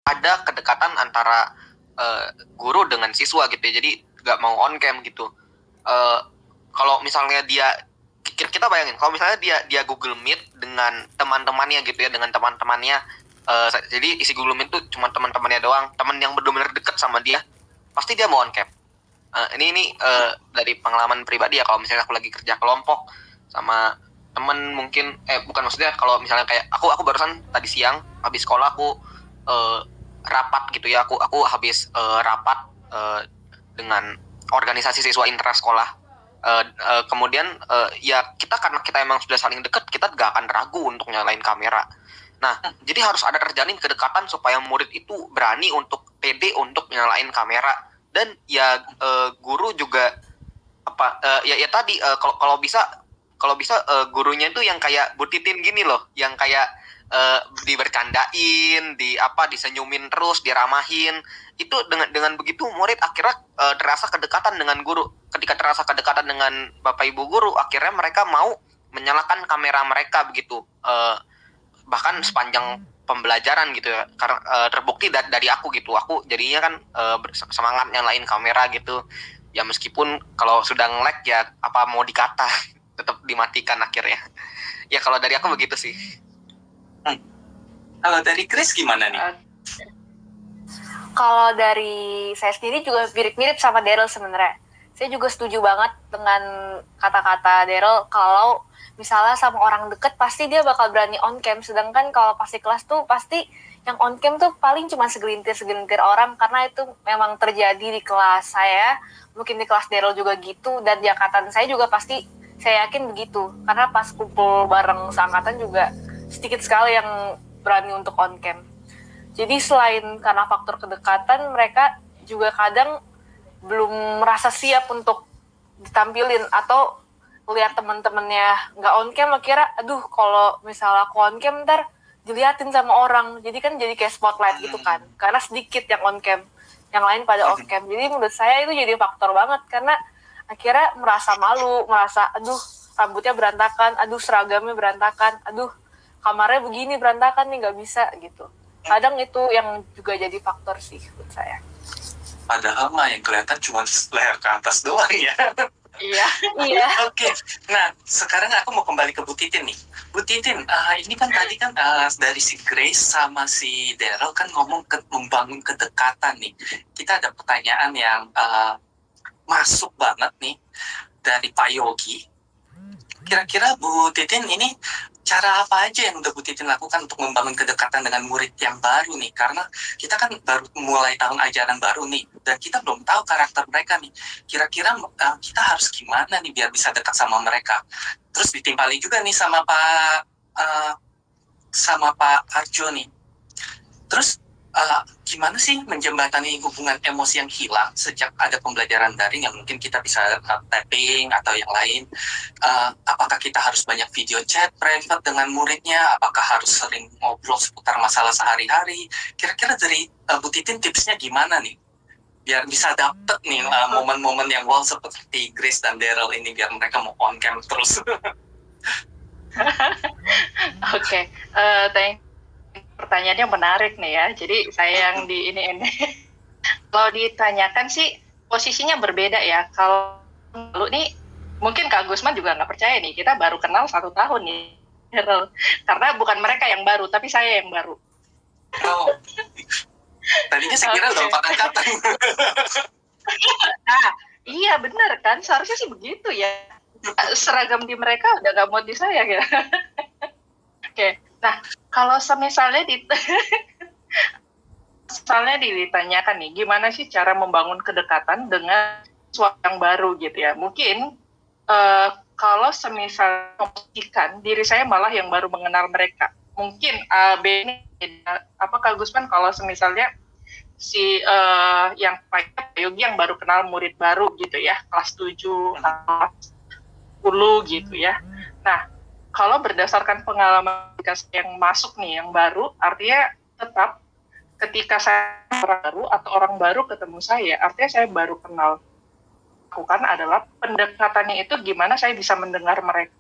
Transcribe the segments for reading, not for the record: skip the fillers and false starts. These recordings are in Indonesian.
ada kedekatan antara guru dengan siswa gitu ya, jadi nggak mau on cam gitu. Kalau misalnya kita bayangin kalau misalnya dia Google Meet dengan teman-temannya gitu ya, dengan teman-temannya, jadi isi Google Meet tuh cuma teman-temannya doang, teman yang benar-benar deket sama dia, pasti dia mau on cam. Ini dari pengalaman pribadi ya, kalau misalnya aku lagi kerja kelompok sama temen mungkin, bukan, maksudnya kalau misalnya kayak aku barusan tadi siang habis sekolah, aku rapat gitu ya, aku habis rapat dengan organisasi siswa intrasekolah. Kemudian ya kita, karena kita emang sudah saling dekat, kita gak akan ragu untuk nyalain kamera. Nah, jadi harus ada terjalin kedekatan supaya murid itu berani untuk pede untuk nyalain kamera. Dan ya guru juga ya tadi, kalau bisa gurunya itu yang kayak Bu Titin gini loh, yang kayak dibercandain, disenyumin terus, diramahin. Itu dengan begitu murid akhirnya terasa kedekatan dengan guru. Ketika terasa kedekatan dengan Bapak Ibu guru, akhirnya mereka mau menyalakan kamera mereka begitu. Bahkan sepanjang pembelajaran gitu ya, karena terbukti dari aku gitu, aku jadinya kan semangat nyalain kamera gitu ya, meskipun kalau sudah nge-lag ya apa mau dikata tetap dimatikan akhirnya. Ya kalau dari aku begitu sih. Kalau dari Chris gimana nih? Kalau dari saya sendiri juga mirip-mirip sama Daryl sebenarnya. Saya juga setuju banget dengan kata-kata Daryl, kalau misalnya sama orang deket pasti dia bakal berani on cam, sedangkan kalau pasti kelas tuh pasti yang on cam tuh paling cuma segelintir orang, karena itu memang terjadi di kelas saya, mungkin di kelas Daryl juga gitu, dan di angkatan saya juga pasti saya yakin begitu, karena pas kumpul bareng seangkatan juga sedikit sekali yang berani untuk on cam. Jadi selain karena faktor kedekatan, mereka juga kadang belum merasa siap untuk ditampilin, atau lihat teman-temannya nggak on cam, kira aduh kalau misalnya aku on cam ntar diliatin sama orang, jadi kan jadi kayak spotlight gitu kan, karena sedikit yang on cam, yang lain pada off cam. Jadi menurut saya itu jadi faktor banget, karena akhirnya merasa malu, merasa aduh rambutnya berantakan, aduh seragamnya berantakan, aduh kamarnya begini berantakan nih, nggak bisa gitu. Kadang itu yang juga jadi faktor sih menurut saya. Padahal mah yang kelihatan cuma leher ke atas doang ya. Iya. Oke. Nah, sekarang aku mau kembali ke Bu Titin nih. Bu Titin, ini kan tadi kan dari si Grace sama si Daryl kan ngomong membangun kedekatan nih. Kita ada pertanyaan yang masuk banget nih dari Pak Yogi. Kira-kira Bu Titin ini cara apa aja yang udah Bu Titin lakukan untuk membangun kedekatan dengan murid yang baru nih? Karena kita kan baru mulai tahun ajaran baru nih, dan kita belum tahu karakter mereka nih. Kira-kira kita harus gimana nih biar bisa dekat sama mereka? Terus ditimpali juga nih sama Pak Arjo nih. Terus gimana sih menjembatani hubungan emosi yang hilang sejak ada pembelajaran daring yang mungkin kita bisa tapping atau yang lain? Apakah kita harus banyak video chat private dengan muridnya? Apakah harus sering ngobrol seputar masalah sehari-hari? Kira-kira dari Bu Titin tipsnya gimana nih? Biar bisa dapet nih momen-momen yang wow seperti Grace dan Daryl ini, biar mereka mau on cam terus. Oke, pertanyaannya menarik nih ya. Jadi saya yang di ini. Kalau ditanyakan sih posisinya berbeda ya. Kalau lalu nih mungkin Kak Gusman juga nggak percaya nih, kita baru kenal 1 tahun nih. Karena bukan mereka yang baru, tapi saya yang baru. Oh, tadinya saya kira udah 4 angkatan. Nah, iya benar kan, seharusnya sih begitu ya. Seragam di mereka udah nggak muat di saya ya. Oke, nah kalau misalnya ditanyakan nih, gimana sih cara membangun kedekatan dengan sesuatu yang baru gitu ya? Mungkin kalau semisal memposisikan diri saya malah yang baru mengenal mereka, mungkin B ini Kak Gusman, kalau semisalnya si yang Pak Yogi yang baru kenal murid baru gitu ya, kelas 7, kelas 10 gitu ya. Nah, kalau berdasarkan pengalaman yang masuk nih, yang baru, artinya tetap ketika saya orang baru atau orang baru ketemu saya, artinya saya baru kenal. Lakukan adalah pendekatannya itu gimana saya bisa mendengar mereka.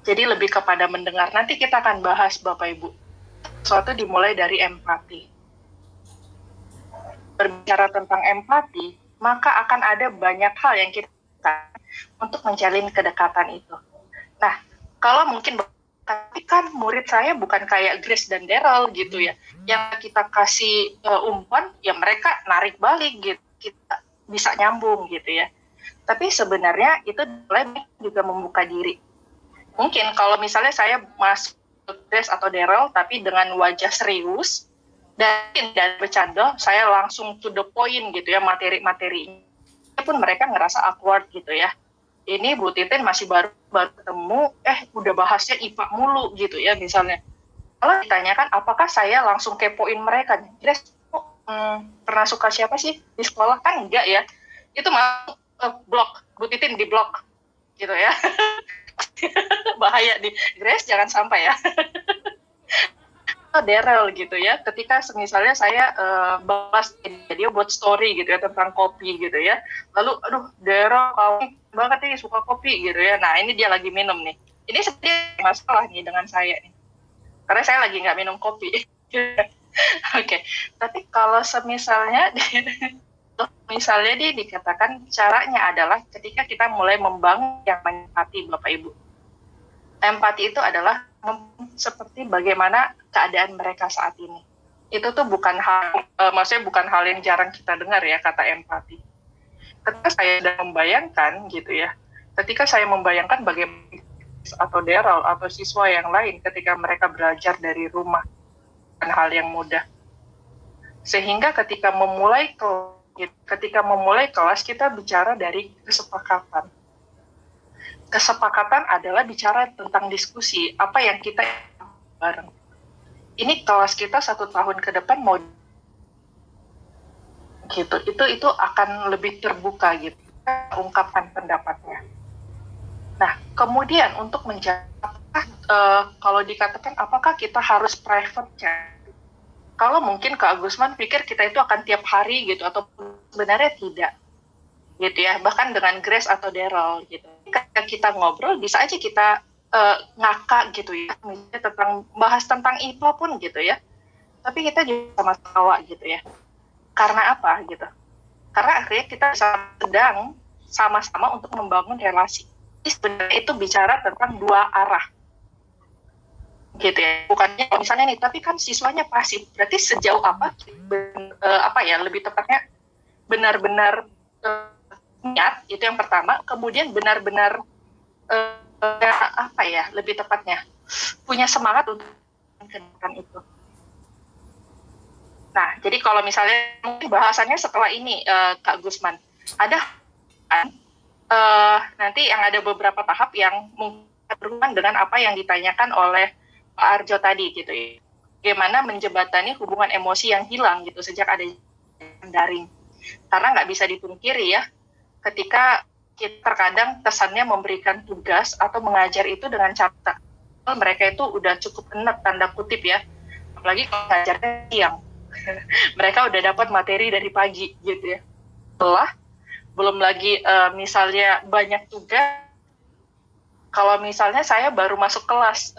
Jadi lebih kepada mendengar. Nanti kita akan bahas Bapak Ibu sesuatu dimulai dari empati. Berbicara tentang empati, maka akan ada banyak hal yang kita lakukan untuk menjalin kedekatan itu. Nah, kalau mungkin tapi kan murid saya bukan kayak Grace dan Daryl gitu ya, yang kita kasih umpan, ya mereka narik balik gitu, kita bisa nyambung gitu ya. Tapi sebenarnya itu juga membuka diri. Mungkin kalau misalnya saya masuk ke Grace atau Daryl, tapi dengan wajah serius, dan bercanda, saya langsung to the point gitu ya, materi-materinya. Pun mereka ngerasa awkward gitu ya. Ini Bu Titin masih baru ketemu, udah bahasnya IPA mulu gitu ya misalnya. Kalau ditanyakan, apakah saya langsung kepoin mereka? Grace, pernah suka siapa sih di sekolah? Kan enggak ya. Itu mau blok, Bu Titin di blok gitu ya. Bahaya di Grace, jangan sampai ya. Daryl gitu ya, ketika misalnya saya bahas dia buat story gitu ya tentang kopi gitu ya, lalu aduh Daryl kamu banget nih suka kopi gitu ya, nah ini dia lagi minum nih, ini sebenarnya masalah nih dengan saya nih, karena saya lagi nggak minum kopi. Oke. Tapi kalau misalnya dia dikatakan caranya adalah ketika kita mulai membangun yang empati, Bapak Ibu. Empati itu adalah seperti bagaimana keadaan mereka saat ini. Itu tuh bukan maksudnya bukan hal yang jarang kita dengar ya, kata empati. Ketika saya sudah membayangkan gitu ya, ketika saya membayangkan bagaimana atau Daryl atau siswa yang lain ketika mereka belajar dari rumah, bukan hal yang mudah. Sehingga ketika memulai kelas kita bicara dari kesepakatan. Kesepakatan adalah bicara tentang diskusi, apa yang kita bareng. Ini kelas kita 1 tahun ke depan mau gitu, itu akan lebih terbuka gitu, ungkapkan pendapatnya. Nah, kemudian untuk menjawab, kalau dikatakan apakah kita harus private chat? Kalau mungkin Kak Agusman pikir kita itu akan tiap hari gitu, atau sebenarnya tidak. Gitu ya, bahkan dengan Grace atau Daryl gitu. Ketika kita ngobrol, bisa aja kita ngakak gitu ya, misalnya bahas tentang IPA pun gitu ya. Tapi kita juga sama tawa gitu ya. Karena apa gitu? Karena akhirnya kita sedang sama-sama untuk membangun relasi. Jadi sebenarnya itu bicara tentang dua arah. Gitu ya. Bukannya misalnya nih, tapi kan siswanya pasif. Berarti sejauh apa lebih tepatnya benar-benar niat, itu yang pertama. Kemudian benar-benar lebih tepatnya punya semangat untuk mengerjakan itu. Nah, jadi kalau misalnya mungkin bahasannya setelah ini, Kak Gusman, ada nanti yang ada beberapa tahap yang mungkin berhubungan dengan apa yang ditanyakan oleh Pak Arjo tadi gitu ya. Bagaimana menjembatani hubungan emosi yang hilang gitu sejak ada daring. Karena nggak bisa dipungkiri ya, ketika kita terkadang kesannya memberikan tugas atau mengajar itu dengan cara mereka itu udah cukup enak tanda kutip ya, apalagi kalau ngajarnya siang. Mereka udah dapat materi dari pagi gitu ya. Belum lagi misalnya banyak tugas. Kalau misalnya saya baru masuk kelas,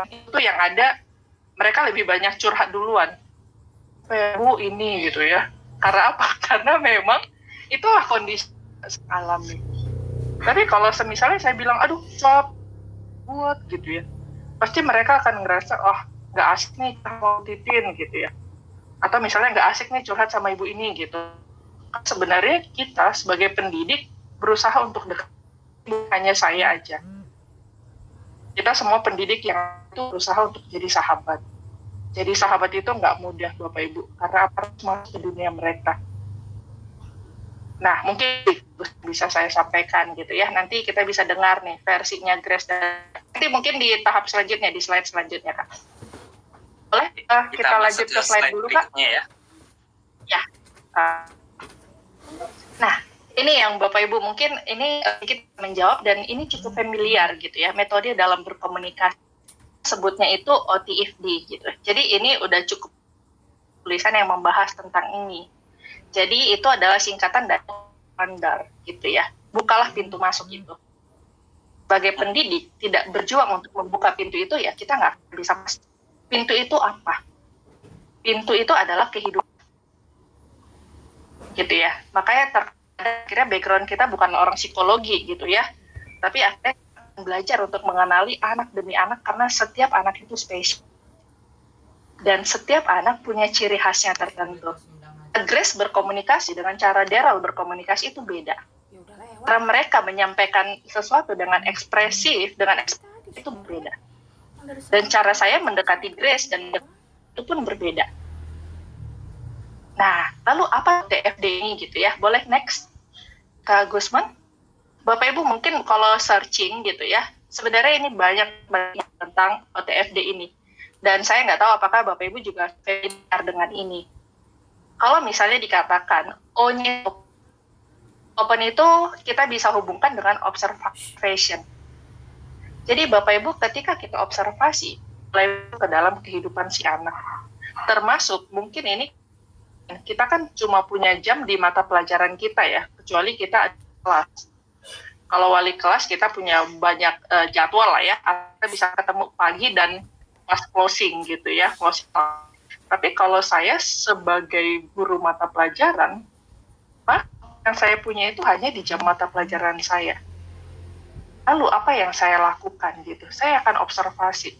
itu yang ada mereka lebih banyak curhat duluan. Bu ini gitu ya. Karena apa? Karena memang itulah kondisi alami. Tapi kalau misalnya saya bilang, aduh buat gitu ya, pasti mereka akan ngerasa, nggak asik nih mau Titin gitu ya. Atau misalnya nggak asik nih curhat sama ibu ini gitu. Sebenarnya kita sebagai pendidik berusaha untuk dekat, bukan hanya saya aja. Kita semua pendidik yang itu berusaha untuk jadi sahabat. Jadi sahabat itu nggak mudah Bapak Ibu, karena harus masuk ke dunia mereka. Nah, mungkin bisa saya sampaikan gitu ya. Nanti kita bisa dengar nih versinya Grace dan nanti mungkin di tahap selanjutnya, di slide selanjutnya, Kak. Boleh kita lanjut ke slide dulu, Kak? Ya. Nah, ini yang Bapak Ibu mungkin ini sedikit menjawab dan ini cukup familiar gitu ya, metode dalam berkomunikasi. Sebutnya itu OTFD gitu. Jadi ini udah cukup tulisan yang membahas tentang ini. Jadi itu adalah singkatan dari standar gitu ya. Bukalah pintu masuk itu. Sebagai pendidik tidak berjuang untuk membuka pintu itu ya kita nggak bisa masuk. Pintu itu apa? Pintu itu adalah kehidupan. Gitu ya. Makanya akhirnya background kita bukan orang psikologi gitu ya. Tapi akhirnya belajar untuk mengenali anak demi anak karena setiap anak itu spesial. Dan setiap anak punya ciri khasnya tertentu. Grace berkomunikasi dengan cara Daryl berkomunikasi itu beda. Cara mereka menyampaikan sesuatu dengan ekspresif, itu berbeda. Dan cara saya mendekati Grace dan itu pun berbeda. Nah, lalu apa OTFD ini gitu ya? Boleh next, Kak Gusman? Bapak Ibu mungkin kalau searching gitu ya, sebenarnya ini banyak tentang OTFD ini. Dan saya nggak tahu apakah Bapak Ibu juga familiar dengan ini. Kalau misalnya dikatakan O-nya open itu kita bisa hubungkan dengan observation. Jadi Bapak Ibu ketika kita observasi mulai ke dalam kehidupan si anak, termasuk mungkin ini kita kan cuma punya jam di mata pelajaran kita ya, kecuali kita ada kelas. Kalau wali kelas kita punya banyak jadwal lah ya, kita bisa ketemu pagi dan pas closing gitu ya, closing. Tapi kalau saya sebagai guru mata pelajaran, yang saya punya itu hanya di jam mata pelajaran saya. Lalu apa yang saya lakukan gitu? Saya akan observasi.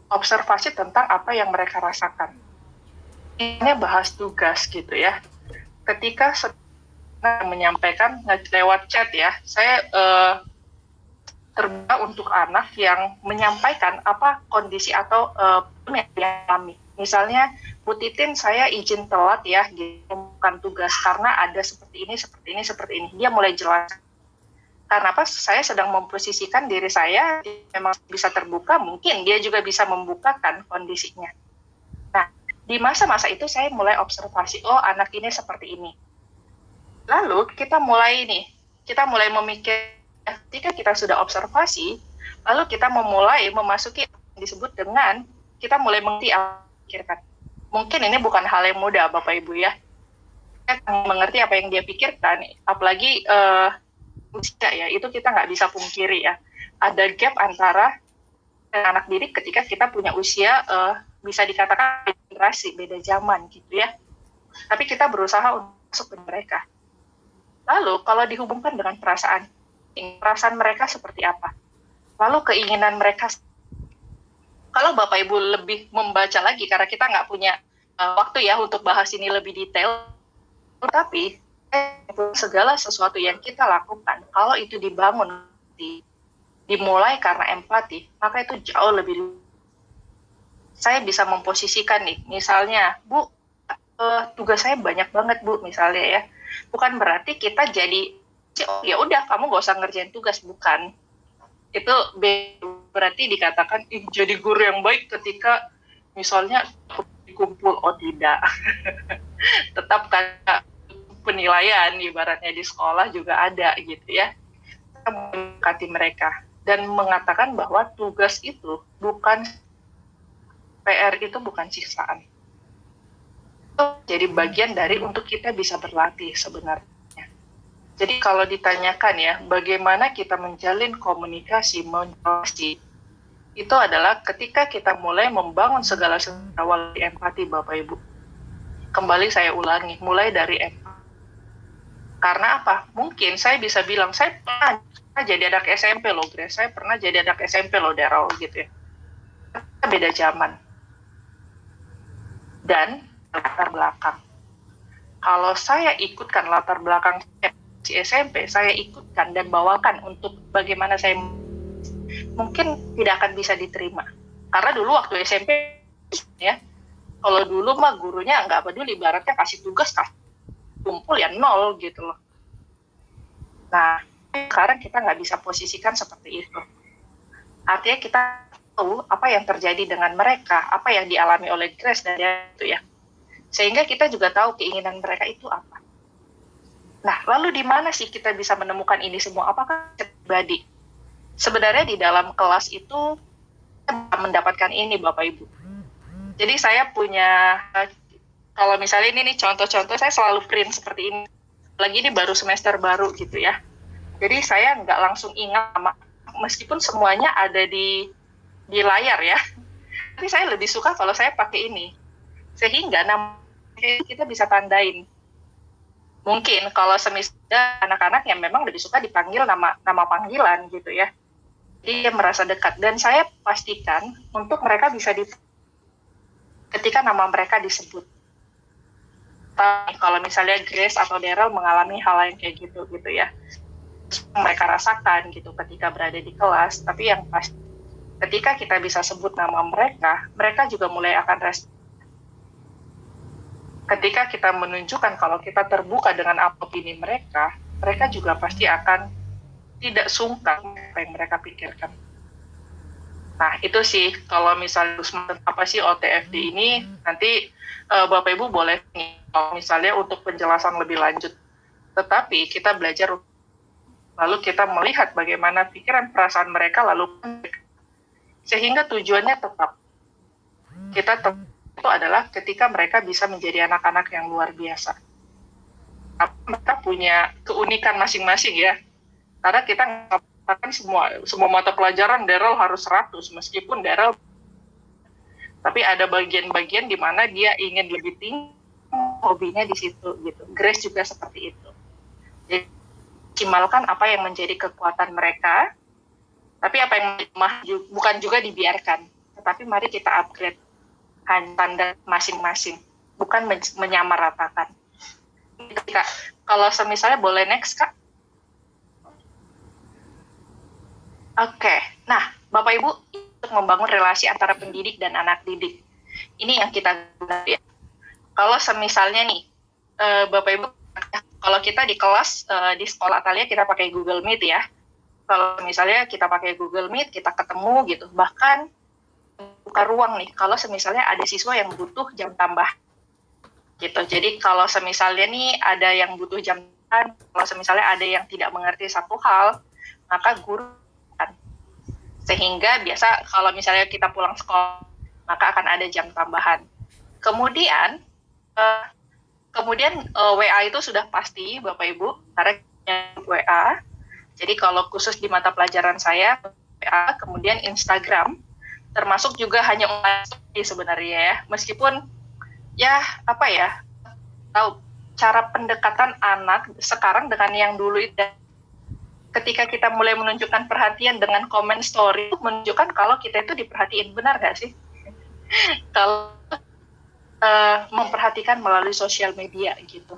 Observasi tentang apa yang mereka rasakan. Ini bahas tugas gitu ya. Ketika menyampaikan lewat chat ya, saya terbuka untuk anak yang menyampaikan apa kondisi atau yang dialami. Misalnya, Bu Titin saya izin telat ya, bukan tugas karena ada seperti ini. Dia mulai jelas. Karena apa? Saya sedang memposisikan diri saya memang bisa terbuka, mungkin dia juga bisa membukakan kondisinya. Nah, di masa-masa itu saya mulai observasi, oh anak ini seperti ini. Lalu kita mulai memikir, ketika kita sudah observasi, lalu kita memasuki yang disebut dengan kita mulai mengerti apa yang pikirkan. Mungkin ini bukan hal yang mudah Bapak Ibu ya. Kita mengerti apa yang dia pikirkan, apalagi usia ya, itu kita nggak bisa pungkiri ya. Ada gap antara anak didik ketika kita punya usia bisa dikatakan generasi, beda zaman gitu ya. Tapi kita berusaha untuk masuk ke mereka. Lalu kalau dihubungkan dengan perasaan mereka seperti apa? Lalu keinginan mereka. Kalau Bapak Ibu lebih membaca lagi, karena kita nggak punya waktu ya untuk bahas ini lebih detail, tapi segala sesuatu yang kita lakukan, kalau itu dibangun, dimulai karena empati, maka itu jauh lebih. Saya bisa memposisikan nih, misalnya, Bu, tugas saya banyak banget Bu, misalnya ya. Bukan berarti kita jadi, ya udah kamu gak usah ngerjain tugas, bukan. Itu berarti dikatakan jadi guru yang baik ketika misalnya kumpul, oh tidak. Tetap karena penilaian ibaratnya di sekolah juga ada gitu ya. Kita mendekati mereka dan mengatakan bahwa tugas itu bukan PR, itu bukan siksaan. Jadi bagian dari untuk kita bisa berlatih sebenarnya. Jadi kalau ditanyakan ya, bagaimana kita menjalin komunikasi, itu adalah ketika kita mulai membangun segala sesuatu awal empati Bapak Ibu. Kembali saya ulangi, mulai dari empati. Karena apa? Mungkin saya bisa bilang, saya pernah jadi anak SMP loh, Grace. Saya pernah jadi anak SMP loh, Daryl, gitu ya. Beda zaman. Dan latar belakang. Kalau saya ikutkan latar belakang si SMP, saya ikutkan dan bawakan untuk bagaimana saya mungkin tidak akan bisa diterima. Karena dulu waktu SMP ya, kalau dulu mah gurunya nggak peduli, ibaratnya kasih tugas kumpul ya 0 gitu loh. Nah, sekarang kita nggak bisa posisikan seperti itu. Artinya kita tahu apa yang terjadi dengan mereka, apa yang dialami oleh Grace dan itu ya. Sehingga kita juga tahu keinginan mereka itu apa. Nah, lalu di mana sih kita bisa menemukan ini semua? Apakah pribadi? Sebenarnya di dalam kelas itu kita mendapatkan ini Bapak Ibu. Jadi saya punya, kalau misalnya ini nih contoh-contoh, saya selalu print seperti ini. Lagi ini baru semester baru gitu ya. Jadi saya nggak langsung ingat sama, meskipun semuanya ada di di layar ya. Tapi saya lebih suka kalau saya pakai ini. Sehingga kita bisa tandain. Mungkin kalau semisal anak-anak yang memang lebih suka dipanggil nama panggilan gitu ya. Jadi dia merasa dekat. Dan saya pastikan untuk mereka bisa ketika nama mereka disebut. Kalau misalnya Grace atau Daryl mengalami hal yang kayak gitu ya. Mereka rasakan gitu ketika berada di kelas. Tapi yang pasti ketika kita bisa sebut nama mereka, mereka juga mulai akan respon. Ketika kita menunjukkan kalau kita terbuka dengan opini mereka, mereka juga pasti akan tidak sungkan apa yang mereka pikirkan. Nah, itu sih kalau misalnya apa sih OTFD ini, nanti Bapak Ibu boleh kalau misalnya untuk penjelasan lebih lanjut. Tetapi kita belajar lalu kita melihat bagaimana pikiran perasaan mereka lalu sehingga tujuannya tetap itu adalah ketika mereka bisa menjadi anak-anak yang luar biasa. Mereka punya keunikan masing-masing ya. Karena kita mengatakan semua mata pelajaran Daryl harus 100 meskipun Daryl, tapi ada bagian-bagian di mana dia ingin lebih tinggi hobinya di situ gitu. Grace juga seperti itu. Jadi maksimalkan apa yang menjadi kekuatan mereka, tapi apa yang bukan juga dibiarkan. Tetapi mari kita upgrade standar masing-masing, bukan menyamaratakan. Kak, kalau misalnya boleh next, Kak. Oke, nah Bapak Ibu untuk membangun relasi antara pendidik dan anak didik. Ini yang kita gunakan ya. Kalau misalnya nih, Bapak Ibu, kalau kita di kelas, di sekolah Atalia kita pakai Google Meet ya. Kalau misalnya kita pakai Google Meet, kita ketemu gitu, bahkan buka ruang nih, kalau misalnya ada siswa yang butuh jam tambah gitu. Jadi kalau misalnya nih ada yang butuh jam tambahan, kalau misalnya ada yang tidak mengerti satu hal, maka guru sehingga biasa kalau misalnya kita pulang sekolah, maka akan ada jam tambahan. Kemudian WA itu sudah pasti Bapak Ibu, karena WA. Jadi kalau khusus di mata pelajaran saya, WA, kemudian Instagram, termasuk juga hanya online sebenarnya ya, meskipun ya apa ya, tahu cara pendekatan anak sekarang dengan yang dulu itu, ketika kita mulai menunjukkan perhatian dengan comment story, menunjukkan kalau kita itu diperhatiin, benar nggak sih? Kalau memperhatikan melalui sosial media gitu.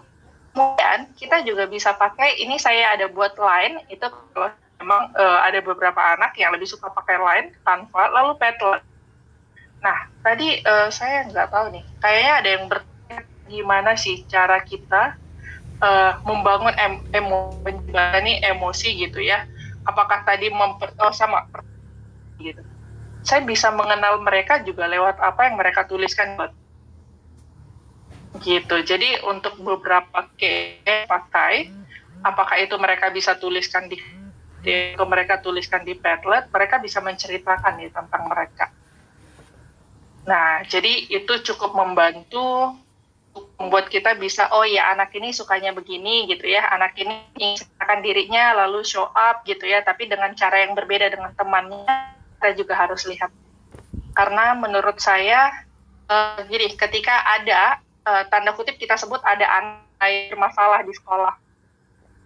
Kemudian kita juga bisa pakai, ini saya ada buat Line, itu kalau memang ada beberapa anak yang lebih suka pakai Line, Canva, lalu Padlet. Nah, tadi saya nggak tahu nih, kayaknya ada yang bertanya gimana sih cara kita membangun emosi gitu ya. Apakah tadi sama gitu. Saya bisa mengenal mereka juga lewat apa yang mereka tuliskan gitu. Jadi untuk beberapa pakai, apakah itu mereka bisa tuliskan atau mereka tuliskan di Padlet, mereka bisa menceritakan nih tentang mereka. Nah, jadi itu cukup membantu membuat kita bisa, oh ya anak ini sukanya begini gitu ya, anak ini menceritakan dirinya lalu show up gitu ya, tapi dengan cara yang berbeda dengan temannya, kita juga harus lihat. Karena menurut saya, jadi ketika ada, tanda kutip kita sebut ada anak bermasalah di sekolah,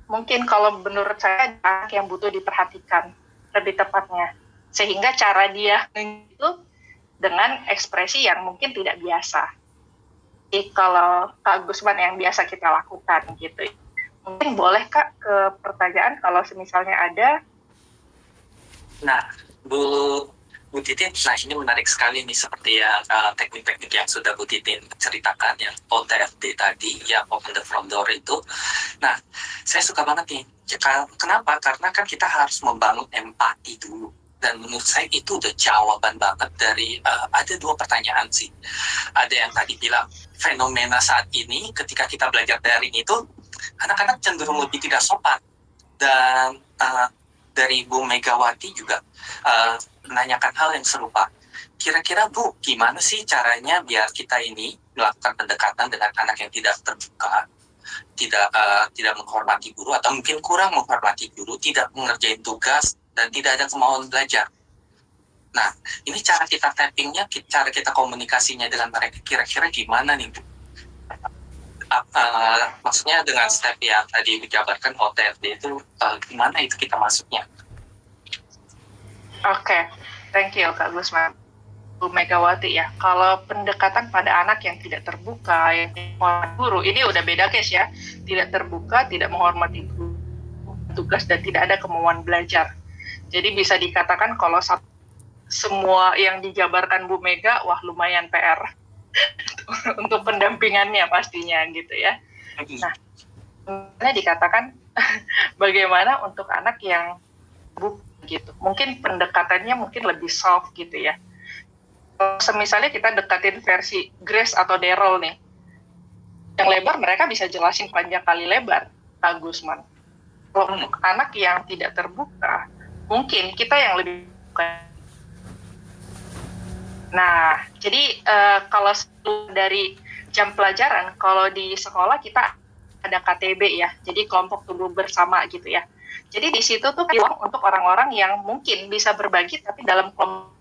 mungkin kalau menurut saya anak yang butuh diperhatikan lebih tepatnya, sehingga cara dia itu dengan ekspresi yang mungkin tidak biasa. Jadi kalau Kak Gusman yang biasa kita lakukan gitu. Mungkin boleh Kak ke pertanyaan kalau misalnya ada. Nah, Bu Titin, nah ini menarik sekali nih seperti yang teknik-teknik yang sudah Bu Titin ceritakan, yang OTFD tadi, yang open the front door itu. Nah, saya suka banget nih. Kenapa? Karena kan kita harus membangun empati dulu. Dan menurut saya itu udah jawaban banget dari, ada 2 pertanyaan sih. Ada yang tadi bilang, fenomena saat ini ketika kita belajar daring itu, anak-anak cenderung lebih tidak sopan. Dan dari Bu Megawati juga menanyakan hal yang serupa. Kira-kira Bu, gimana sih caranya biar kita ini melakukan pendekatan dengan anak yang tidak terbuka, tidak menghormati guru, atau mungkin kurang menghormati guru, tidak mengerjain tugas, dan tidak ada kemauan belajar. Nah, ini cara kita tappingnya, cara kita komunikasinya dengan mereka kira-kira gimana nih, Bu? Maksudnya dengan step yang tadi dijabarkan OTFD itu gimana itu kita masuknya? Oke, thank you Kak Gusman. Bu Megawati ya, kalau pendekatan pada anak yang tidak terbuka, yang tidak menghormati guru, ini udah beda case ya. Tidak terbuka, tidak menghormati guru, tugas, dan tidak ada kemauan belajar. Jadi bisa dikatakan kalau semua yang dijabarkan Bu Mega, wah lumayan PR untuk pendampingannya pastinya gitu ya. Nah, dikatakan bagaimana untuk anak yang gitu, mungkin pendekatannya mungkin lebih soft gitu ya. Misalnya kita dekatin versi Grace atau Daryl nih, yang lebar mereka bisa jelasin panjang kali lebar, Kak Gusman. Kalau untuk anak yang tidak terbuka, mungkin kita yang lebih buka. Nah, jadi kalau dari jam pelajaran, kalau di sekolah kita ada KTB ya, jadi kelompok tubuh bersama gitu ya. Jadi di situ tuh untuk orang-orang yang mungkin bisa berbagi tapi dalam kelompok.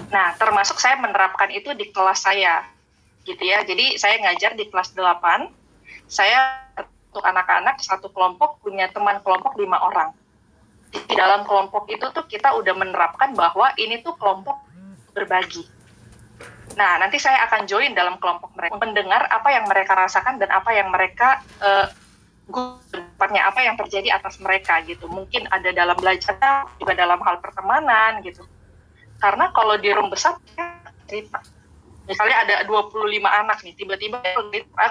Nah, termasuk saya menerapkan itu di kelas saya, gitu ya. Jadi saya ngajar di kelas 8, saya untuk anak-anak satu kelompok punya teman kelompok 5 orang. Di dalam kelompok itu tuh kita udah menerapkan bahwa ini tuh kelompok berbagi. Nah, nanti saya akan join dalam kelompok mereka, mendengar apa yang mereka rasakan dan apa yang mereka apa yang terjadi atas mereka gitu. Mungkin ada dalam belajar, juga dalam hal pertemanan gitu. Karena kalau di room besar cerita. Misalnya ada 25 anak nih, tiba-tiba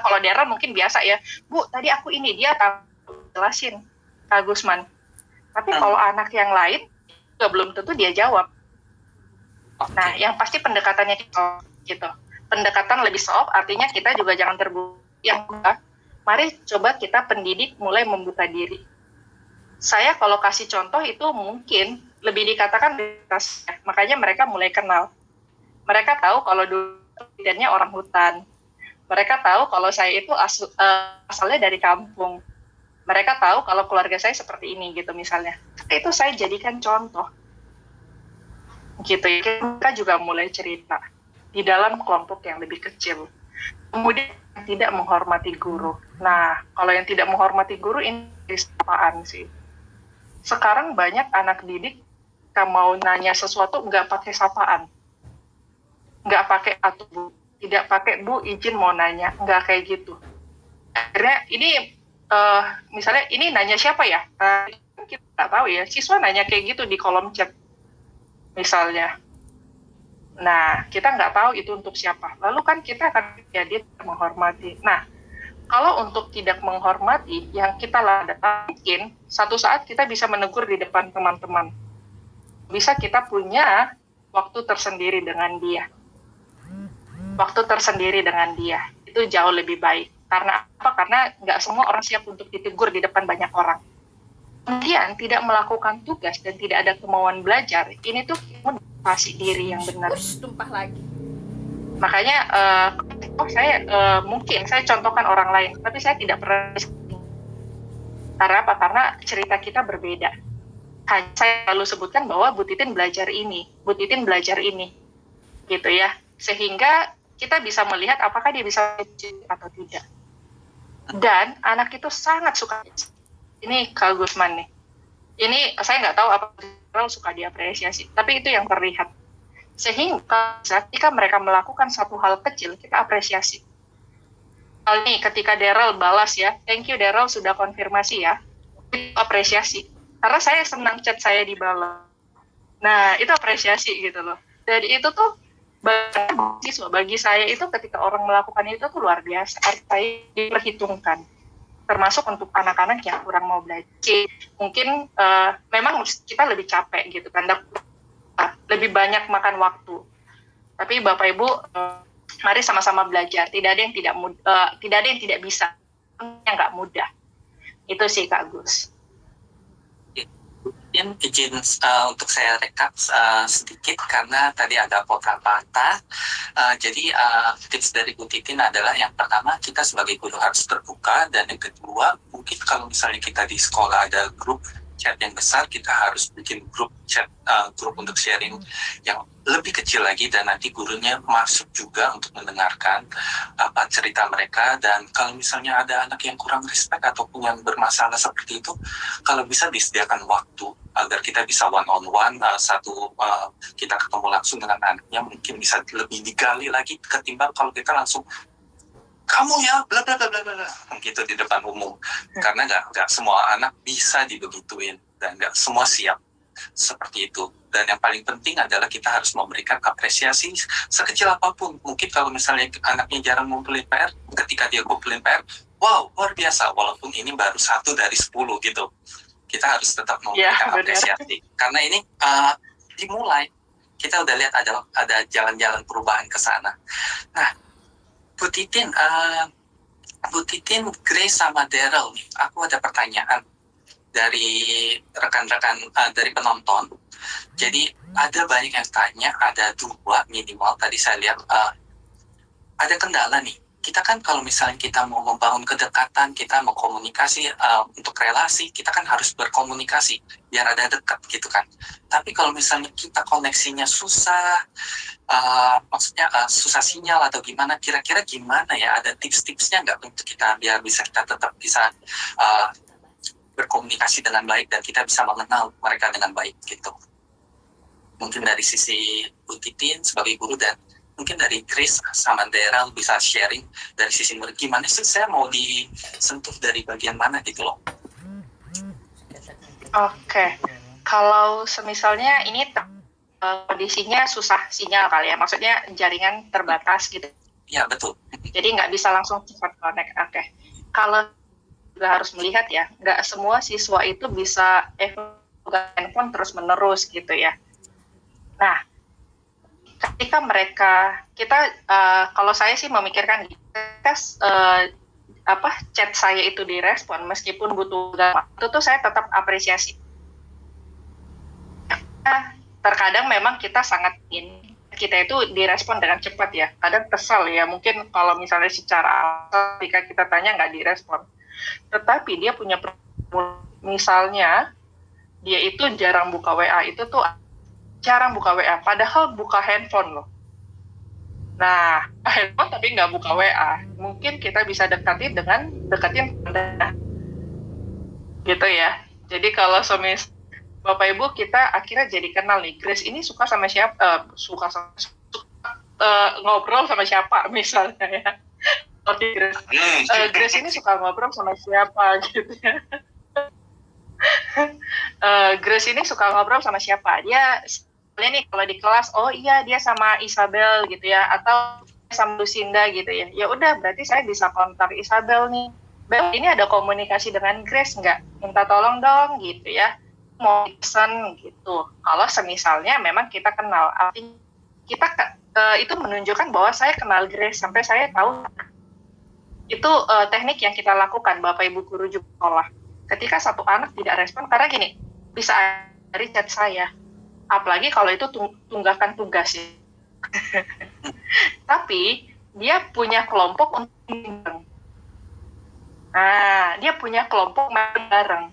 kalau daerah mungkin biasa ya, Bu, tadi aku ini, dia jelasin, Kak Gusman. Tapi kalau anak yang lain, juga belum tentu dia jawab. Nah, yang pasti pendekatannya gitu. Pendekatan lebih soft, artinya kita juga jangan terbuka. Mari coba kita pendidik mulai membuka diri. Saya kalau kasih contoh itu mungkin lebih dikatakan makanya mereka mulai kenal. Mereka tahu kalau dulu identitasnya orang hutan. Mereka tahu kalau saya itu asalnya dari kampung. Mereka tahu kalau keluarga saya seperti ini gitu misalnya. Itu saya jadikan contoh. Gitu ya. Mereka juga mulai cerita di dalam kelompok yang lebih kecil. Kemudian tidak menghormati guru. Nah, kalau yang tidak menghormati guru ini apaan sih? Sekarang banyak anak didik yang mau nanya sesuatu nggak pakai sapaan. Nggak pakai atau Bu. Tidak pakai Bu izin mau nanya. Nggak kayak gitu. Akhirnya ini misalnya ini nanya siapa ya? Kita nggak tahu ya. Siswa nanya kayak gitu di kolom chat. Misalnya. Nah, kita nggak tahu itu untuk siapa. Lalu kan kita akan jadi menghormati. Nah, kalau untuk tidak menghormati, yang kita lakukan mungkin satu saat kita bisa menegur di depan teman-teman. Bisa kita punya waktu tersendiri dengan dia. Waktu tersendiri dengan dia. Itu jauh lebih baik. Karena apa? Karena nggak semua orang siap untuk ditegur di depan banyak orang. Kemudian tidak melakukan tugas dan tidak ada kemauan belajar, ini tuh motivasi diri yang benar. Tumpah lagi. Makanya mungkin saya contohkan orang lain, tapi saya tidak pernah. Karena apa? Karena cerita kita berbeda. Hanya saya selalu sebutkan bahwa Bu Titin belajar ini, Bu Titin belajar ini, gitu ya. Sehingga kita bisa melihat apakah dia bisa atau tidak. Dan anak itu sangat suka. Ini Kak Gusman nih. Ini saya nggak tahu apa Daryl suka diapresiasi, tapi itu yang terlihat. Sehingga ketika mereka melakukan satu hal kecil, kita apresiasi. Hal ini ketika Daryl balas ya, thank you Daryl sudah konfirmasi ya, itu apresiasi. Karena saya senang chat saya dibalas. Nah, itu apresiasi gitu loh. Jadi itu tuh bagi saya itu ketika orang melakukan itu tuh luar biasa. Artinya diperhitungkan. Termasuk untuk anak-anak yang kurang mau belajar. Mungkin memang kita lebih capek gitu kan, lebih banyak makan waktu. Tapi Bapak Ibu, mari sama-sama belajar. Tidak ada yang tidak bisa, yang nggak mudah. Itu sih Kak Gus. Izin untuk saya rekap sedikit karena tadi ada potong patah. Jadi tips dari Bu Titin adalah yang pertama kita sebagai guru harus terbuka, dan yang kedua mungkin kalau misalnya kita di sekolah ada grup chat yang besar, kita harus bikin grup chat, grup untuk sharing yang lebih kecil lagi, dan nanti gurunya masuk juga untuk mendengarkan apa cerita mereka. Dan kalau misalnya ada anak yang kurang respect ataupun yang bermasalah seperti itu, kalau bisa disediakan waktu agar kita bisa one on one, kita ketemu langsung dengan anaknya, mungkin bisa lebih digali lagi ketimbang kalau kita langsung kamu ya bla bla bla bla bla gitu di depan umum. Karena nggak semua anak bisa dibegituin dan nggak semua siap seperti itu. Dan yang paling penting adalah kita harus memberikan apresiasi sekecil apapun. Mungkin kalau misalnya anaknya jarang ngumpulin PR, ketika dia ngumpulin PR, wow, luar biasa, walaupun ini baru 1 dari 10 gitu, kita harus tetap memberikan apresiasi. Karena ini dimulai, kita udah lihat ada jalan-jalan perubahan ke sana. Nah, Bu Titin, Grace sama Daryl nih, aku ada pertanyaan dari rekan-rekan, dari penonton. Jadi ada banyak yang tanya, ada 2 minimal. Tadi saya lihat ada kendala nih. Kita kan kalau misalnya kita mau membangun kedekatan, kita mau komunikasi untuk relasi, kita kan harus berkomunikasi biar ada dekat gitu kan. Tapi kalau misalnya kita koneksinya susah, maksudnya susah sinyal atau gimana, kira-kira gimana ya? Ada tips-tipsnya nggak untuk kita biar kita tetap bisa berkomunikasi dengan baik dan kita bisa mengenal mereka dengan baik gitu. Mungkin dari sisi Bu Titin sebagai guru, dan mungkin dari Chris sama Daryl bisa sharing dari sisi murid, gimana sih saya mau disentuh dari bagian mana gitu loh. Oke. Kalau semisalnya ini kondisinya susah sinyal kali ya, maksudnya jaringan terbatas gitu. Ya betul. Jadi nggak bisa langsung cepat connect. Oke. Kalau juga harus melihat ya, nggak semua siswa itu bisa handphone terus menerus gitu ya. Nah, ketika kalau saya sih memikirkan chat saya itu direspon meskipun butuh waktu, tuh saya tetap apresiasi. Nah, terkadang memang kita kita itu direspon dengan cepat ya, kadang kesal ya, mungkin kalau misalnya secara ketika kita tanya nggak direspon, tetapi dia punya misalnya dia itu jarang buka WA, padahal buka handphone loh. Nah, handphone tapi nggak buka WA, mungkin kita bisa deketin gitu ya. Jadi kalau Bapak Ibu kita akhirnya jadi kenal nih, Grace ini suka sama siapa, ngobrol sama siapa misalnya ya. Oke, Grace ini suka ngobrol sama siapa gitu ya. Grace ini suka ngobrol sama siapa, dia nih kalau di kelas, oh iya dia sama Isabel gitu ya, atau sama Lucinda gitu ya. Ya udah, berarti saya bisa kontak Isabel nih. Bel, ini ada komunikasi dengan Grace nggak? Minta tolong dong gitu ya. Mau pesan gitu. Kalau semisalnya memang kita kenal, artinya kita itu menunjukkan bahwa saya kenal Grace sampai saya tahu. Itu teknik yang kita lakukan, Bapak Ibu guru juga sekolah. Ketika satu anak tidak respon, karena gini, bisa dari chat saya. Apalagi kalau itu tunggakan tugas ya. Tapi dia punya kelompok untuk bareng. Nah, dia punya kelompok main bareng.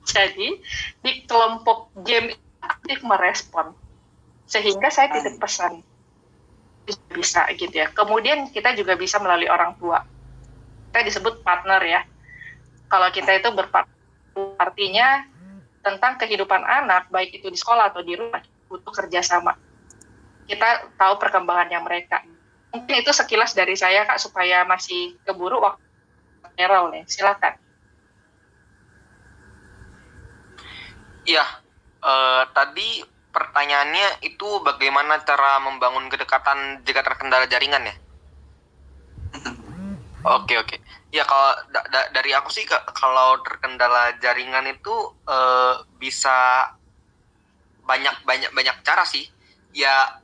Jadi di kelompok game aktif merespon, sehingga saya titip pesan bisa gitu ya. Kemudian kita juga bisa melalui orang tua. Kita disebut partner ya. Kalau kita itu berpartner, artinya tentang kehidupan anak, baik itu di sekolah atau di rumah, butuh kerjasama. Kita tahu perkembangannya mereka. Mungkin itu sekilas dari saya, Kak, supaya masih keburu waktu Daryl nih. Silakan. Iya, tadi pertanyaannya itu bagaimana cara membangun kedekatan jika terkendala jaringan ya? Oke. Ya kalau dari aku sih kalau terkendala jaringan itu bisa banyak cara sih. Ya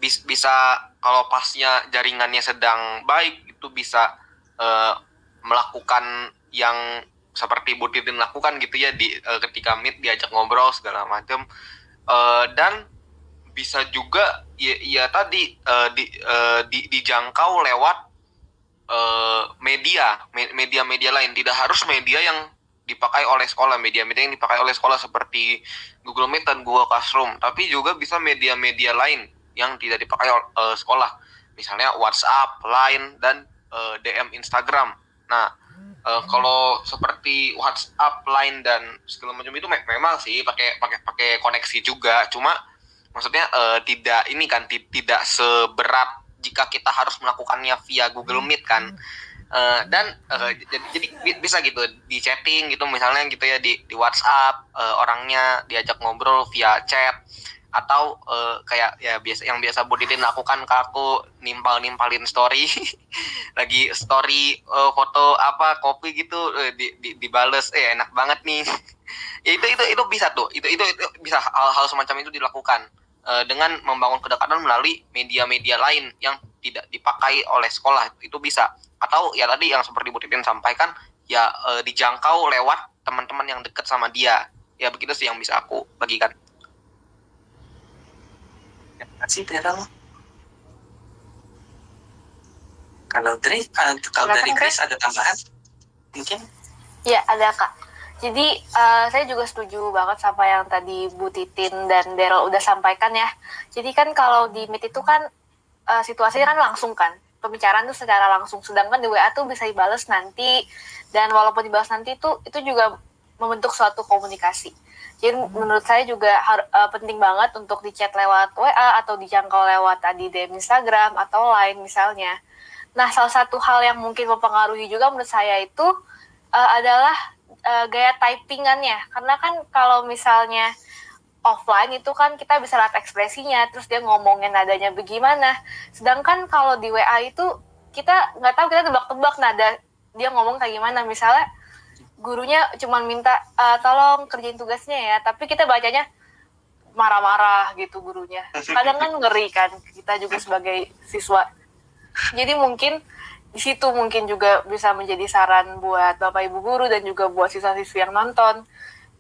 bisa kalau pasnya jaringannya sedang baik itu bisa melakukan yang seperti Bu Titin lakukan gitu ya ketika meet diajak ngobrol segala macam, dan bisa juga ya tadi dijangkau lewat media lain, tidak harus media yang dipakai oleh sekolah, media-media yang dipakai oleh sekolah seperti Google Meet dan Google Classroom, tapi juga bisa media-media lain yang tidak dipakai sekolah, misalnya WhatsApp, Line, dan DM Instagram. Nah, kalau seperti WhatsApp, Line, dan segala macam itu memang sih pakai koneksi juga, cuma maksudnya tidak seberat jika kita harus melakukannya via Google Meet kan. Jadi bisa gitu di chatting gitu misalnya gitu ya, di WhatsApp orangnya diajak ngobrol via chat, atau kayak ya biasa Buditin lakukan ke aku, nimpalin story lagi story foto apa kopi gitu, dibales enak banget nih. Ya itu bisa tuh, itu bisa hal-hal semacam itu dilakukan dengan membangun kedekatan melalui media-media lain yang tidak dipakai oleh sekolah, itu bisa. Atau ya tadi yang seperti Bu Titin sampaikan, ya dijangkau lewat teman-teman yang dekat sama dia. Ya begitu sih yang bisa aku bagikan. Terima kasih, Daryl. Kalau dari Grace ada tambahan mungkin? Ya, ada Kak. Jadi saya juga setuju banget sama yang tadi Bu Titin dan Daryl udah sampaikan ya. Jadi kan kalau di Meet itu kan situasinya kan langsung kan. Pembicaraan tuh secara langsung. Sedangkan di WA tuh bisa dibalas nanti. Dan walaupun dibalas nanti itu juga membentuk suatu komunikasi. Jadi menurut saya juga penting banget untuk di chat lewat WA atau dijangkau lewat tadi DM Instagram atau Line misalnya. Nah, salah satu hal yang mungkin mempengaruhi juga menurut saya itu adalah gaya typingannya. Karena kan kalau misalnya offline itu kan kita bisa lihat ekspresinya, terus dia ngomongin nadanya bagaimana. Sedangkan kalau di WA itu kita nggak tahu, kita tebak-tebak nada dia ngomong kayak gimana. Misalnya gurunya cuma minta tolong kerjain tugasnya ya, tapi kita bacanya marah-marah gitu gurunya. Kadang kan ngeri kan kita juga sebagai siswa. Jadi mungkin di situ mungkin juga bisa menjadi saran buat Bapak Ibu guru dan juga buat siswa-siswi yang nonton.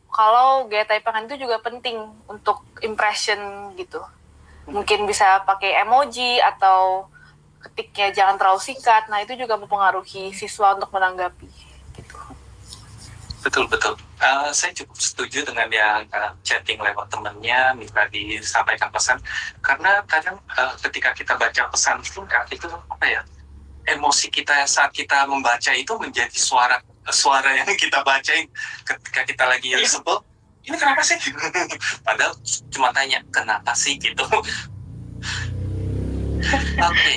Kalau gaya typingan itu juga penting untuk impression gitu. Mungkin bisa pakai emoji atau ketiknya jangan terlalu singkat. Nah, itu juga mempengaruhi siswa untuk menanggapi gitu. Betul. Saya cukup setuju dengan yang chatting lewat temannya, minta disampaikan pesan. Karena kadang ketika kita baca pesan singkat itu apa ya? Emosi kita saat kita membaca itu menjadi suara yang kita bacain ketika kita lagi sebel. Ini kenapa sih? Padahal cuma tanya kenapa sih gitu. Oke.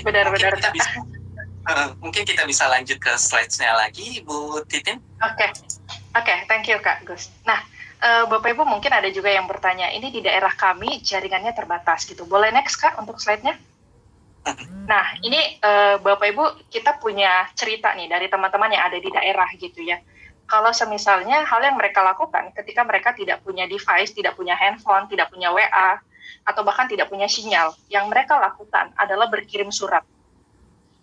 Benar-benar. Mungkin kita bisa lanjut ke slide-nya lagi, Bu Titin. Oke, thank you Kak Gus. Nah, Bapak Ibu mungkin ada juga yang bertanya, ini di daerah kami jaringannya terbatas gitu. Boleh next Kak untuk slide-nya? Nah, ini Bapak Ibu kita punya cerita nih dari teman-teman yang ada di daerah gitu ya. Kalau semisalnya hal yang mereka lakukan ketika mereka tidak punya device, tidak punya handphone, tidak punya WA, atau bahkan tidak punya sinyal, yang mereka lakukan adalah berkirim surat.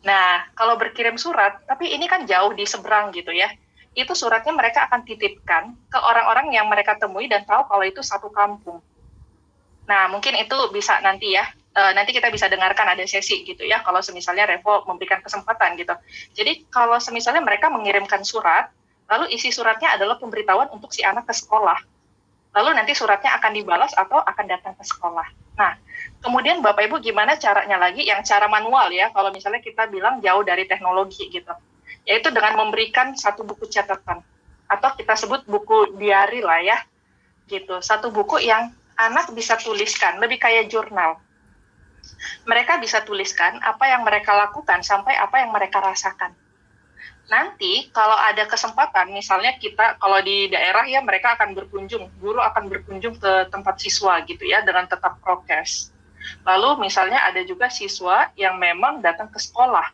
Nah, kalau berkirim surat, tapi ini kan jauh di seberang gitu ya, itu suratnya mereka akan titipkan ke orang-orang yang mereka temui dan tahu kalau itu satu kampung. Nah, mungkin itu bisa nanti ya, nanti kita bisa dengarkan ada sesi gitu ya, kalau semisalnya Revo memberikan kesempatan gitu. Jadi kalau semisalnya mereka mengirimkan surat, lalu isi suratnya adalah pemberitahuan untuk si anak ke sekolah. Lalu nanti suratnya akan dibalas atau akan datang ke sekolah. Nah, kemudian Bapak Ibu gimana caranya lagi, yang cara manual ya, kalau misalnya kita bilang jauh dari teknologi gitu. Yaitu dengan memberikan satu buku catatan. Atau kita sebut buku diary lah ya, gitu. Satu buku yang anak bisa tuliskan, lebih kayak jurnal. Mereka bisa tuliskan apa yang mereka lakukan sampai apa yang mereka rasakan. Nanti kalau ada kesempatan, misalnya kita kalau di daerah ya mereka akan berkunjung, guru akan berkunjung ke tempat siswa gitu ya dengan tetap prokes. Lalu misalnya ada juga siswa yang memang datang ke sekolah.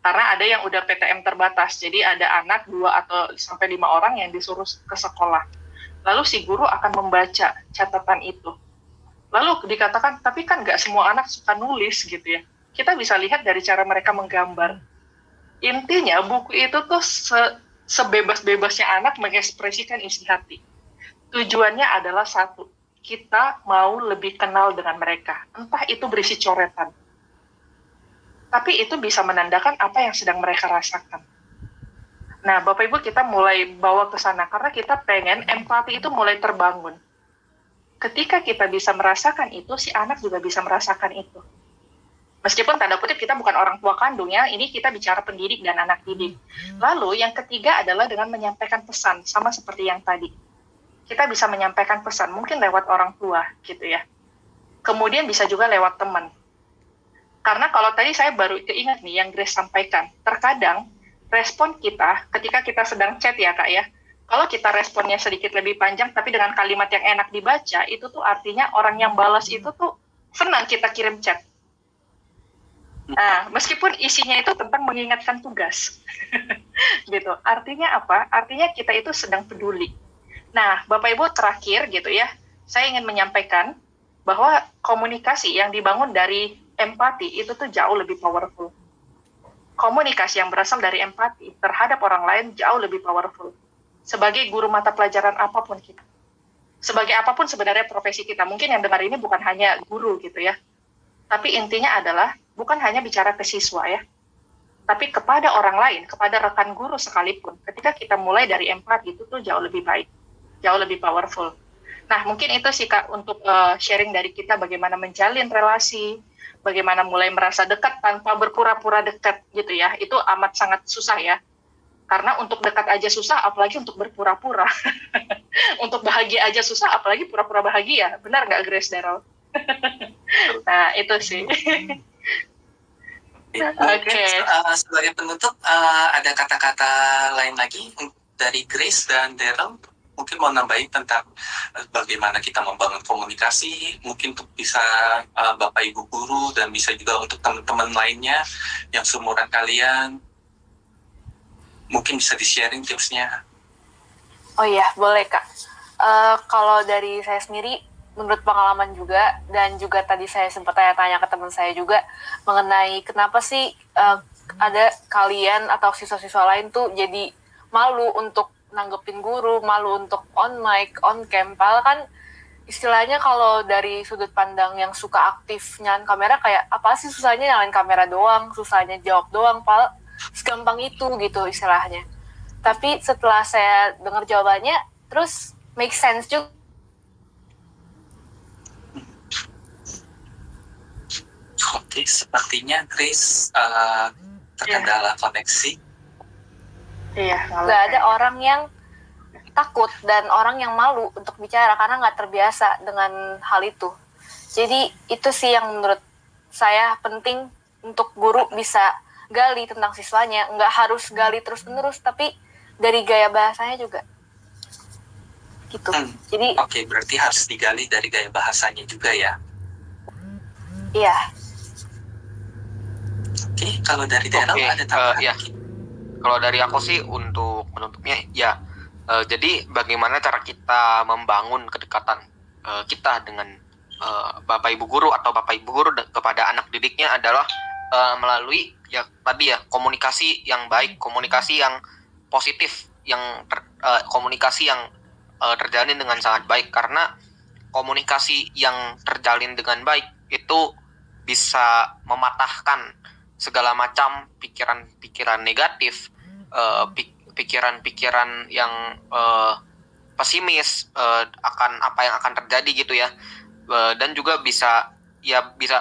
Karena ada yang udah PTM terbatas, jadi ada anak 2 atau sampai 5 orang yang disuruh ke sekolah. Lalu si guru akan membaca catatan itu. Lalu dikatakan, tapi kan nggak semua anak suka nulis gitu ya. Kita bisa lihat dari cara mereka menggambar. Intinya buku itu tuh sebebas-bebasnya anak mengekspresikan isi hati. Tujuannya adalah satu, kita mau lebih kenal dengan mereka. Entah itu berisi coretan. Tapi itu bisa menandakan apa yang sedang mereka rasakan. Nah, Bapak Ibu kita mulai bawa ke sana karena kita pengen empati itu mulai terbangun. Ketika kita bisa merasakan itu, si anak juga bisa merasakan itu. Meskipun tanda kutip kita bukan orang tua kandung ya, ini kita bicara pendidik dan anak didik. Lalu yang ketiga adalah dengan menyampaikan pesan, sama seperti yang tadi. Kita bisa menyampaikan pesan, mungkin lewat orang tua gitu ya. Kemudian bisa juga lewat teman. Karena kalau tadi saya baru keingat nih yang Grace sampaikan, terkadang respon kita ketika kita sedang chat ya Kak ya, kalau kita responnya sedikit lebih panjang tapi dengan kalimat yang enak dibaca, itu tuh artinya orang yang balas itu tuh senang kita kirim chat. Nah, meskipun isinya itu tentang mengingatkan tugas. Gitu. Artinya apa? Artinya kita itu sedang peduli. Nah, Bapak Ibu terakhir gitu ya, saya ingin menyampaikan bahwa komunikasi yang dibangun dari empati itu tuh jauh lebih powerful. Komunikasi yang berasal dari empati terhadap orang lain jauh lebih powerful. Sebagai guru mata pelajaran apapun kita. Sebagai apapun sebenarnya profesi kita. Mungkin yang dengar ini bukan hanya guru gitu ya. Tapi intinya adalah bukan hanya bicara ke siswa ya. Tapi kepada orang lain, kepada rekan guru sekalipun. Ketika kita mulai dari empati itu tuh jauh lebih baik. Jauh lebih powerful. Nah mungkin itu sih Kak untuk sharing dari kita bagaimana menjalin relasi. Bagaimana mulai merasa dekat tanpa berpura-pura dekat gitu ya. Itu amat sangat susah ya. Karena untuk dekat aja susah, apalagi untuk berpura-pura. Untuk bahagia aja susah, apalagi pura-pura bahagia. Benar nggak Grace Daryl? Nah, itu sih. Oke. Sebagai penutup, ada kata-kata lain lagi dari Grace dan Daryl? Mungkin mau nambahin tentang bagaimana kita membangun komunikasi, mungkin untuk bisa Bapak Ibu guru dan bisa juga untuk teman-teman lainnya yang seumuran kalian, mungkin bisa di-sharing tipsnya. Oh iya, boleh Kak. Kalau dari saya sendiri, menurut pengalaman juga, dan juga tadi saya sempat tanya-tanya ke teman saya juga, mengenai kenapa sih ada kalian atau siswa-siswa lain tuh jadi malu untuk nanggepin guru, malu untuk on mic, on cam. Padahal kan istilahnya kalau dari sudut pandang yang suka aktif nyalain kamera, kayak apa sih susahnya nyalain kamera doang, susahnya jawab doang, padahal segampang itu gitu istilahnya. Tapi setelah saya dengar jawabannya, terus make sense juga. Oke, sepertinya Grace terkendala koneksi. Iya, Nggak ada orang yang takut dan orang yang malu untuk bicara karena nggak terbiasa dengan hal itu. Jadi itu sih yang menurut saya penting untuk guru bisa gali tentang siswanya. Nggak harus gali terus-menerus, tapi dari gaya bahasanya juga. Gitu. Jadi, Oke, berarti harus digali dari gaya bahasanya juga ya. iya. Oke, kalau dari Daryl ada tambahan? Ya. Kalau dari aku sih untuk menutupnya ya, jadi bagaimana cara kita membangun kedekatan kita dengan Bapak Ibu guru atau Bapak Ibu guru kepada anak didiknya adalah melalui ya tadi ya komunikasi yang baik, komunikasi yang positif, komunikasi yang terjalin dengan sangat baik. Karena komunikasi yang terjalin dengan baik itu bisa mematahkan segala macam pikiran-pikiran negatif, pikiran-pikiran yang pesimis akan apa yang akan terjadi gitu ya, dan juga bisa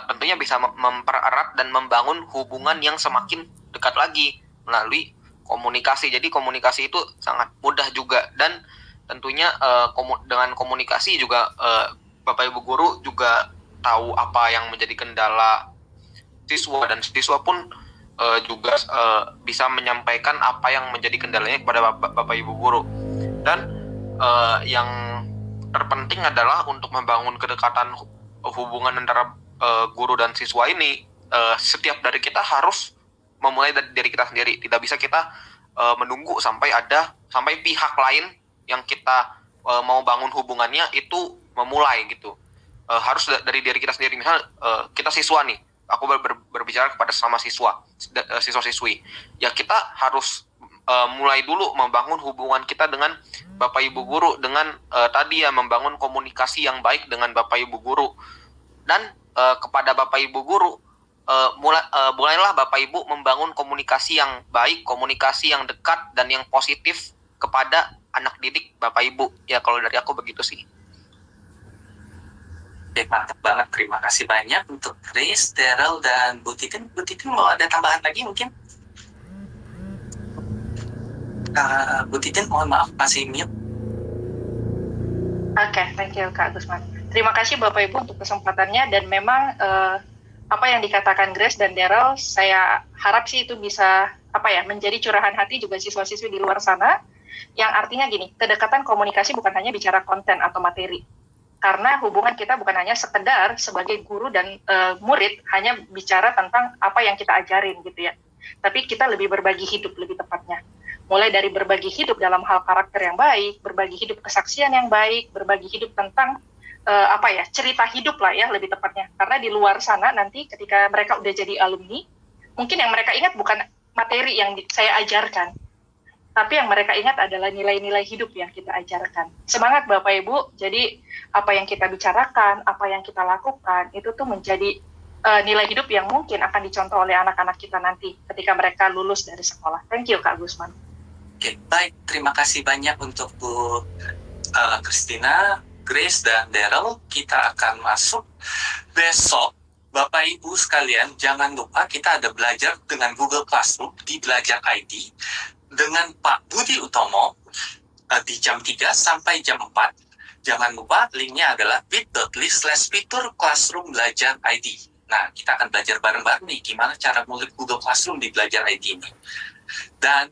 tentunya bisa mempererat dan membangun hubungan yang semakin dekat lagi melalui komunikasi. Jadi komunikasi itu sangat mudah juga, dan tentunya dengan komunikasi juga Bapak Ibu guru juga tahu apa yang menjadi kendala siswa, dan siswa pun juga bisa menyampaikan apa yang menjadi kendalanya kepada Bapak Ibu guru. Dan yang terpenting adalah untuk membangun kedekatan hubungan antara guru dan siswa ini, setiap dari kita harus memulai dari diri kita sendiri. Tidak bisa kita menunggu sampai pihak lain yang kita mau bangun hubungannya itu memulai gitu. Harus dari diri kita sendiri. Misal kita siswa nih, aku berbicara kepada sama siswa-siswi. Ya kita harus mulai dulu membangun hubungan kita dengan Bapak Ibu guru, dengan tadi ya membangun komunikasi yang baik dengan Bapak Ibu guru. Dan kepada Bapak Ibu guru, mulailah Bapak Ibu membangun komunikasi yang baik, komunikasi yang dekat dan yang positif kepada anak didik Bapak Ibu. Ya kalau dari aku begitu sih. Oke, mantap banget. Terima kasih banyak untuk Grace, Daryl, dan Bu Titin. Bu Titin mau ada tambahan lagi mungkin? Bu Titin, mohon maaf, masih mute. Oke, thank you Kak Gusman. Terima kasih Bapak Ibu untuk kesempatannya, dan memang apa yang dikatakan Grace dan Daryl, saya harap sih itu bisa menjadi curahan hati juga siswa-siswi di luar sana, yang artinya gini, kedekatan komunikasi bukan hanya bicara konten atau materi, karena hubungan kita bukan hanya sekedar sebagai guru dan murid hanya bicara tentang apa yang kita ajarin gitu ya, tapi kita lebih berbagi hidup lebih tepatnya. Mulai dari berbagi hidup dalam hal karakter yang baik, berbagi hidup kesaksian yang baik, berbagi hidup tentang cerita hidup lah ya lebih tepatnya. Karena di luar sana nanti ketika mereka udah jadi alumni, mungkin yang mereka ingat bukan materi yang saya ajarkan, tapi yang mereka ingat adalah nilai-nilai hidup yang kita ajarkan. Semangat Bapak Ibu, jadi apa yang kita bicarakan, apa yang kita lakukan, itu tuh menjadi nilai hidup yang mungkin akan dicontoh oleh anak-anak kita nanti ketika mereka lulus dari sekolah. Thank you Kak Gusman. Oke, baik. Terima kasih banyak untuk Bu Christina, Grace, dan Daryl. Kita akan masuk besok. Bapak Ibu sekalian, jangan lupa kita ada belajar dengan Google Classroom di Belajar ID dengan Pak Budi Utomo di jam 3 sampai jam 4. Jangan lupa linknya adalah bit.ly/fitur Classroom Belajar ID. Nah, kita akan belajar bareng-bareng nih gimana cara ngulik Google Classroom di Belajar ID ini. Dan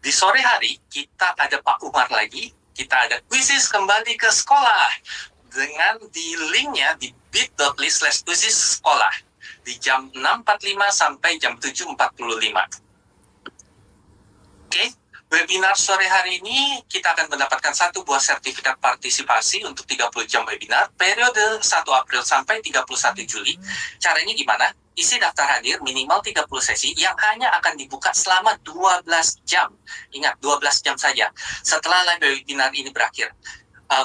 di sore hari kita ada Pak Umar lagi, kita ada kuisis kembali ke sekolah dengan di linknya di bit.ly/kuisis sekolah di jam 6.45 sampai jam 7.45. Oke, webinar sore hari ini kita akan mendapatkan 1 buah sertifikat partisipasi untuk 30 jam webinar periode 1 April sampai 31 Juli. Caranya gimana? Isi daftar hadir minimal 30 sesi yang hanya akan dibuka selama 12 jam. Ingat, 12 jam saja. Setelah live webinar ini berakhir.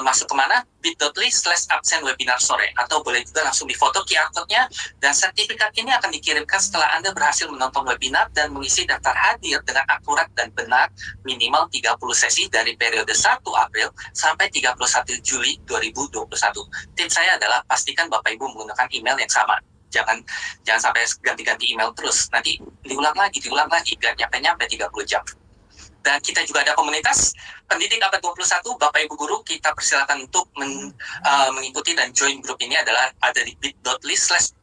Masuk kemana? bit.ly/absen webinar sore. Atau boleh juga langsung difoto QR code-nya. Dan sertifikat ini akan dikirimkan setelah Anda berhasil menonton webinar dan mengisi daftar hadir dengan akurat dan benar minimal 30 sesi dari periode 1 April sampai 31 Juli 2021. Tips saya adalah pastikan Bapak Ibu menggunakan email yang sama. Jangan sampai ganti-ganti email terus. Nanti diulang lagi, biar nyampe 30 jam. Dan kita juga ada komunitas pendidik abad 21, Bapak Ibu Guru, kita persilakan untuk mengikuti dan join grup ini adalah ada di bit.ly/guru